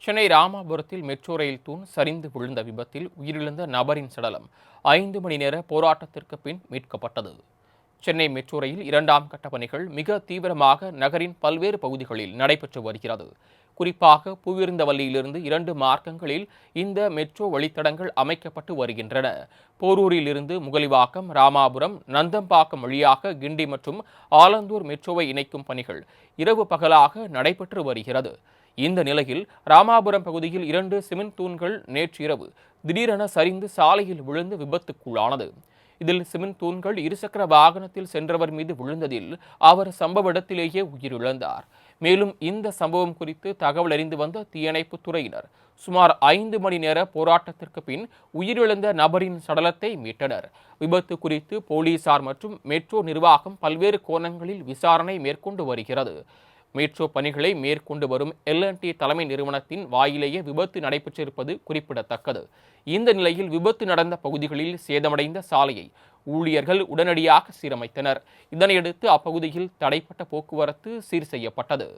Chennai ராமாபுரத்தில் metro rail தூண் சரிந்து விழுந்த விபத்தில் உயிரிழந்த நபரின் சடலம் 5 மணி நேர போராட்டத்திற்கு பின் மீட்கப்பட்டது. சென்னை மெட்ரோ ரயில் 2ஆம் கட்ட பணிகள் மிக தீவிரமாக நகரின் பல்வேறு பகுதிகளில் நடைபெற்று வருகிறது. குறிப்பாக பூவிருந்தவல்லியிலிருந்து 2 மார்க்கங்களில் இந்த மெட்ரோ வழித்தடங்கள் அமைக்கப்பட்டு வருகின்றன. போரூரிலிருந்து முகலிவாக்கம், ராமாபுரம், நந்தம்பாக்கம் வழியாக கிண்டி மற்றும் ஆலந்தூர் மெட்ரோவை இணைக்கும் பணிகள் இரவு பகலாக நடைபெற்று வருகிறது. இந்த நிலையில் ராமாபுரம் பகுதியில் 2 சிமெண்ட் தூண்கள் நேற்றிரவு திடீரென சரிந்து சாலையில் விழுந்து விபத்துக்குள்ளானது. இதில் சிமெண்ட் தூண்கள் இருசக்கர வாகனத்தில் சென்றவர் மீது விழுந்ததில் அவர் சம்பவ இடத்திலேயே உயிரிழந்தார். மேலும் இந்த சம்பவம் குறித்து தகவல் அறிந்து வந்த தீயணைப்புத் துறையினர் சுமார் 5 மணி நேர போராட்டத்திற்கு பின் உயிரிழந்த நபரின் சடலத்தை மீட்டனர். விபத்து குறித்து போலீசார் மற்றும் மெட்ரோ நிர்வாகம் பல்வேறு கோணங்களில் விசாரணை மேற்கொண்டு வருகிறது. மெட்ரோ பணிகளை மேற்கொண்டு வரும் L&T தலைமை நிறுவனத்தின் வாயிலேயே விபத்து நடைபெற்றிருப்பது குறிப்பிடத்தக்கது. இந்த நிலையில் விபத்து நடந்த பகுதிகளில் சேதமடைந்த சாலையை ஊழியர்கள் உடனடியாக சீரமைத்தனர். இதனையடுத்து அப்பகுதியில் தடைப்பட்ட போக்குவரத்து சீர் செய்யப்பட்டது.